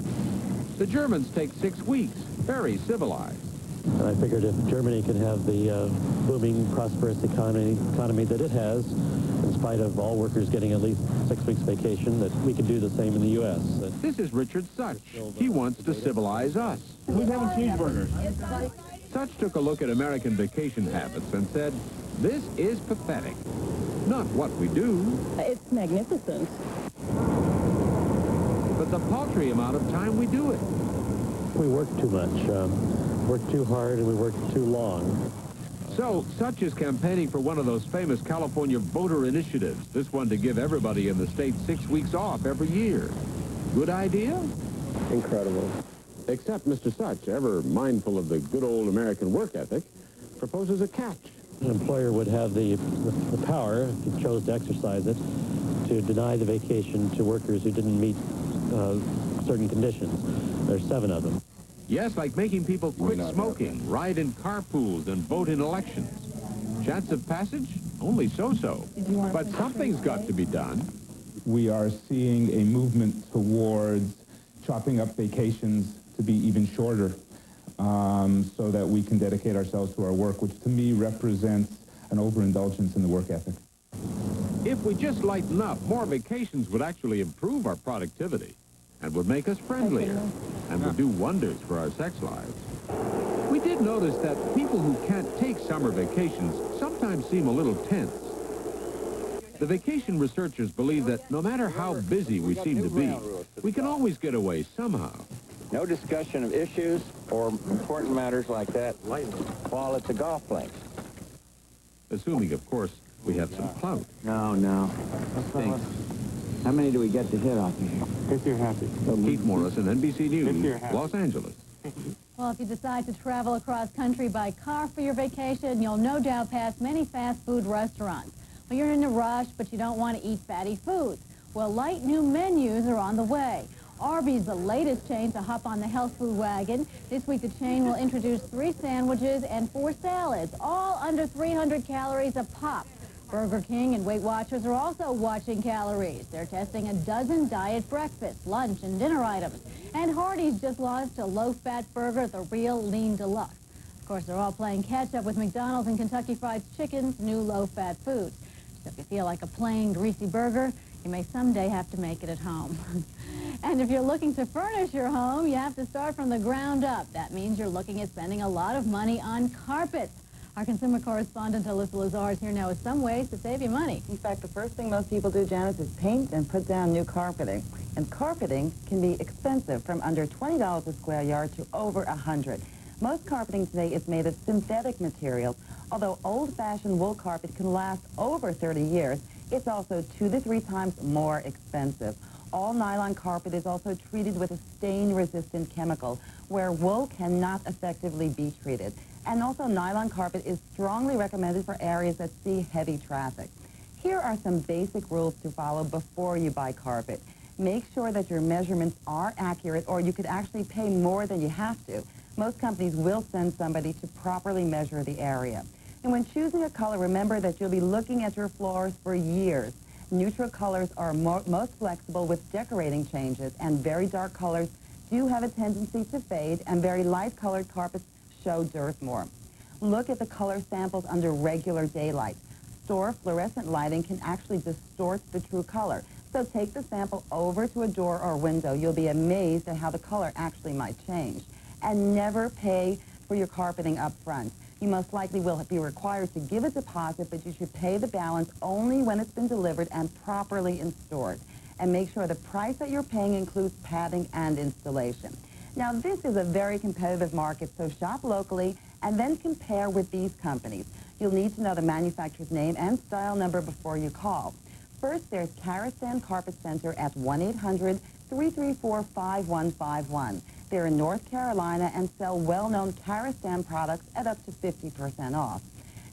Speaker 1: The Germans take 6 weeks. Very civilized.
Speaker 4: And I figured if Germany can have the booming, prosperous economy that it has, in spite of all workers getting at least 6 weeks vacation, that we can do the same in the U.S.
Speaker 1: This is Richard Such. He wants to civilize us.
Speaker 16: Who's having cheeseburgers?
Speaker 1: Such took a look at American vacation habits and said, this is pathetic. Not what we do.
Speaker 6: It's magnificent.
Speaker 1: But the paltry amount of time we do it.
Speaker 4: We work too much, work too hard, and we work too long.
Speaker 1: So, Such is campaigning for one of those famous California voter initiatives, this one to give everybody in the state 6 weeks off every year. Good idea?
Speaker 4: Incredible.
Speaker 8: Except Mr. Such, ever mindful of the good old American work ethic, proposes a catch.
Speaker 4: An employer would have the power, if he chose to exercise it, to deny the vacation to workers who didn't meet certain conditions. There's 7 of them.
Speaker 1: Yes, like making people quit smoking, ride in carpools, and vote in elections. Chance of passage? Only so-so. But something's got to be done.
Speaker 10: We are seeing a movement towards chopping up vacations to be even shorter so that we can dedicate ourselves to our work, which to me represents an overindulgence in the work ethic.
Speaker 1: If we just lighten up, more vacations would actually improve our productivity and would make us friendlier and would do wonders for our sex lives. We did notice that people who can't take summer vacations sometimes seem a little tense. The vacation researchers believe that no matter how busy we seem to be, we can always get away somehow.
Speaker 11: No discussion of issues or important matters like that while at the golf links.
Speaker 1: Assuming, of course, we have some clout.
Speaker 11: No. Thanks. How many do we get to hit off of here?
Speaker 4: If you're happy.
Speaker 1: Keith Morrison, NBC News, Los Angeles.
Speaker 24: Well, if you decide to travel across country by car for your vacation, you'll no doubt pass many fast food restaurants. Well, you're in a rush, but you don't want to eat fatty foods. Well, light new menus are on the way. Arby's, the latest chain to hop on the health food wagon. This week, the chain will introduce 3 sandwiches and 4 salads, all under 300 calories a pop. Burger King and Weight Watchers are also watching calories. They're testing a dozen diet breakfast, lunch, and dinner items. And Hardee's just launched a low-fat burger, the Real Lean Deluxe. Of course, they're all playing catch-up with McDonald's and Kentucky Fried Chicken's new low-fat foods. So if you feel like a plain, greasy burger, you may someday have to make it at home. And if you're looking to furnish your home, you have to start from the ground up. That means you're looking at spending a lot of money on carpets. Our consumer correspondent, Alyssa Lazar, is here now with some ways to save you money.
Speaker 12: In fact, the first thing most people do, Janice, is paint and put down new carpeting. And carpeting can be expensive, from under $20 a square yard to over $100. Most carpeting today is made of synthetic materials. Although old-fashioned wool carpet can last over 30 years, it's also 2 to 3 times more expensive. All nylon carpet is also treated with a stain-resistant chemical, where wool cannot effectively be treated. And also, nylon carpet is strongly recommended for areas that see heavy traffic. Here are some basic rules to follow before you buy carpet. Make sure that your measurements are accurate, or you could actually pay more than you have to. Most companies will send somebody to properly measure the area. And when choosing a color, remember that you'll be looking at your floors for years. Neutral colors are most flexible with decorating changes, and very dark colors do have a tendency to fade, and very light-colored carpets show dirt more. Look at the color samples under regular daylight. Store fluorescent lighting can actually distort the true color. So take the sample over to a door or window. You'll be amazed at how the color actually might change. And never pay for your carpeting up front. You most likely will be required to give a deposit, but you should pay the balance only when it's been delivered and properly installed. And make sure the price that you're paying includes padding and installation. Now, this is a very competitive market, so shop locally and then compare with these companies. You'll need to know the manufacturer's name and style number before you call. First, there's Karastan Carpet Center at 1-800-334-5151. They're in North Carolina and sell well-known Karastan products at up to 50% off.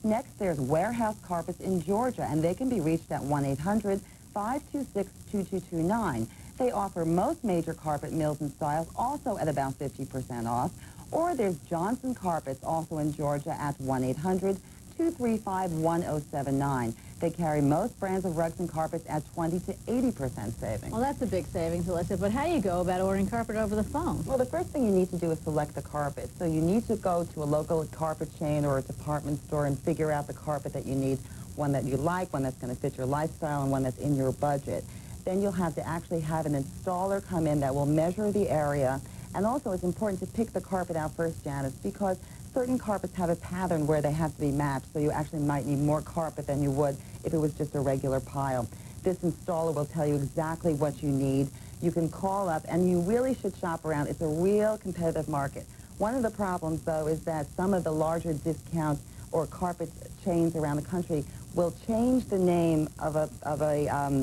Speaker 12: Next, there's Warehouse Carpets in Georgia, and they can be reached at 1-800-526-2229. They offer most major carpet mills and styles, also at about 50% off. Or there's Johnson Carpets, also in Georgia, at 1-800-235-1079. They carry most brands of rugs and carpets at 20 to 80% savings.
Speaker 24: Well, that's a big savings, Alyssa, but how do you go about ordering carpet over the phone?
Speaker 12: Well, the first thing you need to do is select the carpet. So you need to go to a local carpet chain or a department store and figure out the carpet that you need, one that you like, one that's going to fit your lifestyle, and one that's in your budget. Then you'll have to actually have an installer come in that will measure the area. And also, it's important to pick the carpet out first, Janice, because certain carpets have a pattern where they have to be matched, so you actually might need more carpet than you would if it was just a regular pile. This installer will tell you exactly what you need. You can call up, and you really should shop around. It's a real competitive market. One of the problems, though, is that some of the larger discount or carpet chains around the country will change the name of a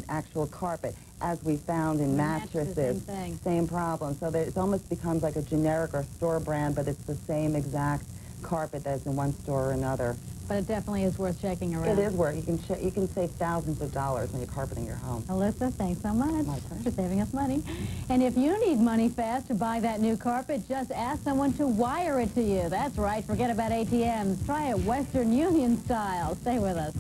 Speaker 12: actual carpet, as we found in mattresses. Same problem. So it almost becomes like a generic or store brand, but it's the same exact carpet that's in one store or another.
Speaker 24: But it definitely is worth checking around.
Speaker 12: It is worth. You can save thousands of dollars when you're carpeting your home.
Speaker 24: Alyssa, thanks so much.
Speaker 12: My pleasure.
Speaker 24: For saving us money. And if you need money fast to buy that new carpet, just ask someone to wire it to you. That's right. Forget about ATMs. Try it Western Union style. Stay with us.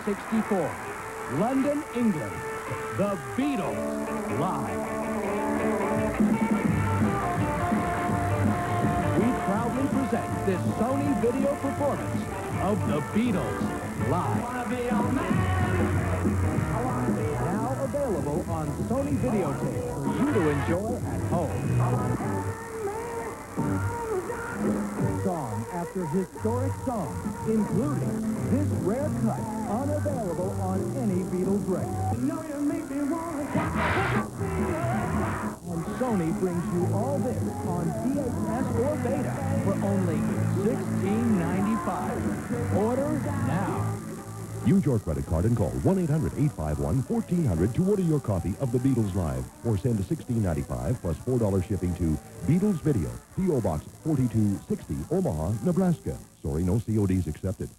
Speaker 16: '64, London, England, the Beatles live. We proudly present this Sony video performance of the Beatles live. Now available on Sony videotape for you to enjoy at home. Song after historic song, including this rare cut, unavailable on any Beatles record. And Sony brings you all this on VHS or Beta for only $16.95. Order now.
Speaker 2: Use your credit card and call 1-800-851-1400 to order your copy of The Beatles Live, or send $16.95 plus $4 shipping to Beatles Video, P.O. Box 4260, Omaha, Nebraska. Sorry, no CODs accepted.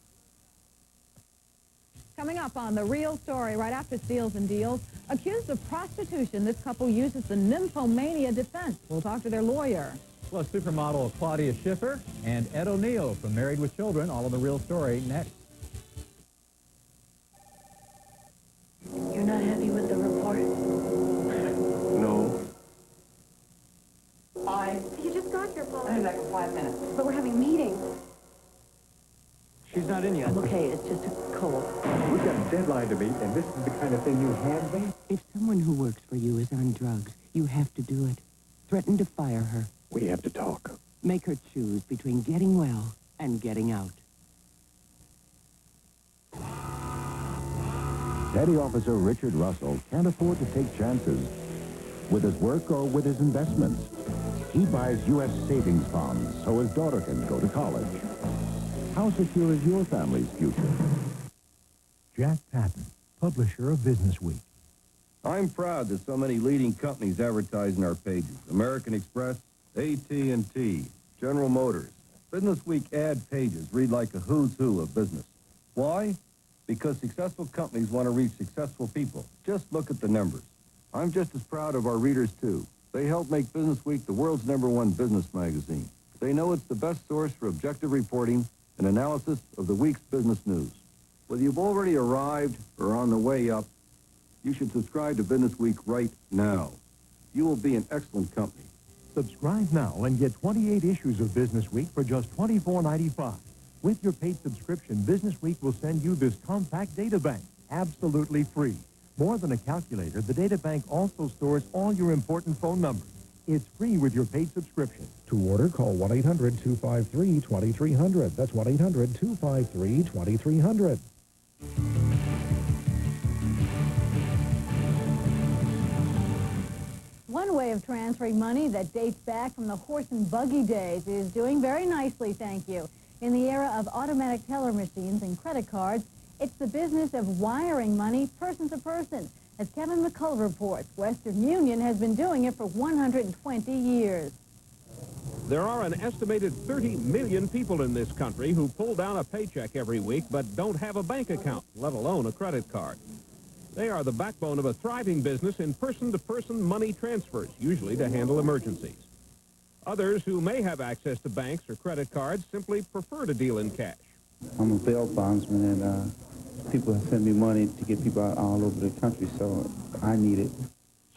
Speaker 15: Coming up on The Real Story right after Steals and Deals, accused of prostitution, this couple uses the nymphomania defense. We'll talk to their lawyer.
Speaker 3: Plus, supermodel Claudia Schiffer and Ed O'Neill from Married with Children, all of The Real Story next.
Speaker 6: You're not happy with the report? No.
Speaker 15: You just got here, Paul.
Speaker 12: In like 5 minutes.
Speaker 6: But we're having meetings.
Speaker 9: She's not in yet.
Speaker 6: I'm okay, it's just a cold.
Speaker 9: We've got a deadline to meet, and this is the kind of thing you hand me?
Speaker 13: If someone who works for you is on drugs, you have to do it. Threaten to fire her.
Speaker 9: We have to talk.
Speaker 13: Make her choose between getting well and getting out.
Speaker 28: Petty Officer Richard Russell can't afford to take chances with his work or with his investments. He buys U.S. savings bonds so his daughter can go to college. How secure is your family's future?
Speaker 30: Jack Patton, publisher of Business Week.
Speaker 14: I'm proud that so many leading companies advertise in our pages. American Express, AT&T, General Motors. Business Week ad pages read like a who's who of business. Why? because successful companies want to reach successful people. Just look at the numbers. I'm just as proud of our readers, too. They help make Business Week the world's #1 business magazine. They know it's the best source for objective reporting and analysis of the week's business news. Whether you've already arrived or on the way up, you should subscribe to Business Week right now. You will be in excellent company.
Speaker 2: Subscribe now and get 28 issues of Business Week for just $24.95. With your paid subscription, Business Week will send you this compact data bank, absolutely free. More than a calculator, the data bank also stores all your important phone numbers. It's free with your paid subscription.
Speaker 30: To order, call 1-800-253-2300. That's 1-800-253-2300.
Speaker 24: One way of transferring money that dates back from the horse and buggy days is doing very nicely, thank you. In the era of automatic teller machines and credit cards, it's the business of wiring money person to person. As Kevin McCullough reports, Western Union has been doing it for 120 years.
Speaker 5: There are an estimated 30 million people in this country who pull down a paycheck every week but don't have a bank account, let alone a credit card. They are the backbone of a thriving business in person-to-person money transfers, usually to handle emergencies. Others who may have access to banks or credit cards simply prefer to deal in cash.
Speaker 9: I'm a bail bondsman, and people have sent me money to get people out all over the country, so I need it.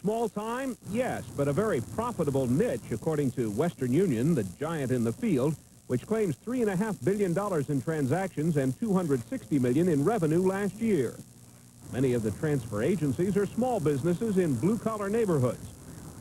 Speaker 5: Small time? Yes, but a very profitable niche, according to Western Union, the giant in the field, which claims $3.5 billion in transactions and $260 million in revenue last year. Many of the transfer agencies are small businesses in blue-collar neighborhoods.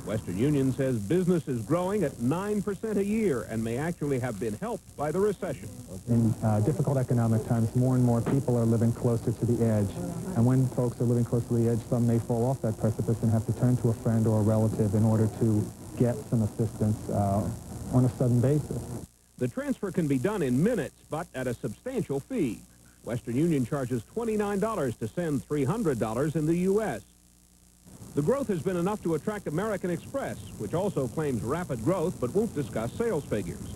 Speaker 5: Western Union says business is growing at 9% a year and may actually have been helped by the recession.
Speaker 7: In difficult economic times, more and more people are living closer to the edge. And when folks are living close to the edge, some may fall off that precipice and have to turn to a friend or a relative in order to get some assistance on a sudden basis.
Speaker 5: The transfer can be done in minutes, but at a substantial fee. Western Union charges $29 to send $300 in the U.S. The growth has been enough to attract American Express, which also claims rapid growth but won't discuss sales figures.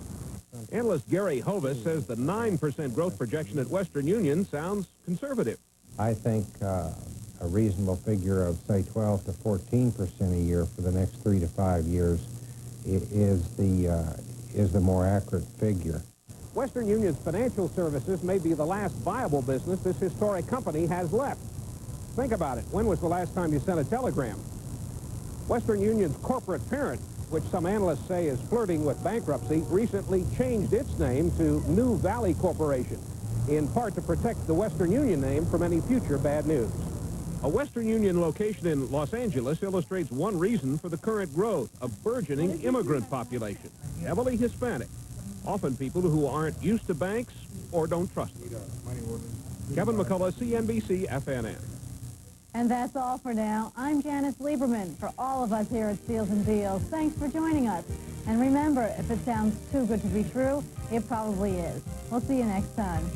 Speaker 5: Analyst Gary Hovis says the 9% growth projection at Western Union sounds conservative.
Speaker 17: I think a reasonable figure of, say, 12 to 14% a year for the next 3 to 5 years is the more accurate figure.
Speaker 5: Western Union's financial services may be the last viable business this historic company has left. Think about it. When was the last time you sent a telegram? Western Union's corporate parent, which some analysts say is flirting with bankruptcy, recently changed its name to New Valley Corporation, in part to protect the Western Union name from any future bad news. A Western Union location in Los Angeles illustrates one reason for the current growth, a burgeoning immigrant population, heavily Hispanic, often people who aren't used to banks or don't trust them. Kevin McCullough, CNBC, FNN.
Speaker 24: And that's all for now. I'm Janice Lieberman. For all of us here at Steels and Deals, thanks for joining us. And remember, if it sounds too good to be true, it probably is. We'll see you next time.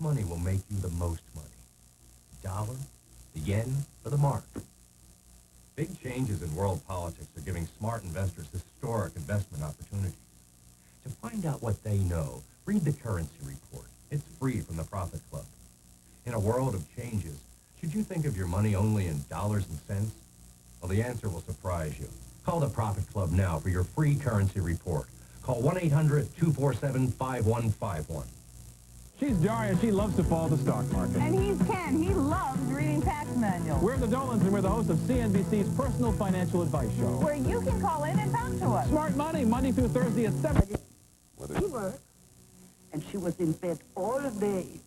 Speaker 18: Money will make you the most money. The dollar, the yen, or the mark. Big changes in world politics are giving smart investors historic investment opportunities. To find out what they know, read the Currency Report. It's free from the Profit Club. In a world of changes, should you think of your money only in dollars and cents? Well, the answer will surprise you. Call the Profit Club now for your free Currency Report. Call 1-800-247-5151.
Speaker 19: She's Daria. She loves to follow the stock market.
Speaker 6: And he's Ken. He loves reading tax manuals.
Speaker 19: We're the Dolans, and we're the hosts of CNBC's Personal Financial Advice Show.
Speaker 6: Where you can call in and talk to us.
Speaker 19: Smart Money, Monday through Thursday at 7.
Speaker 6: She worked, and she was in bed all day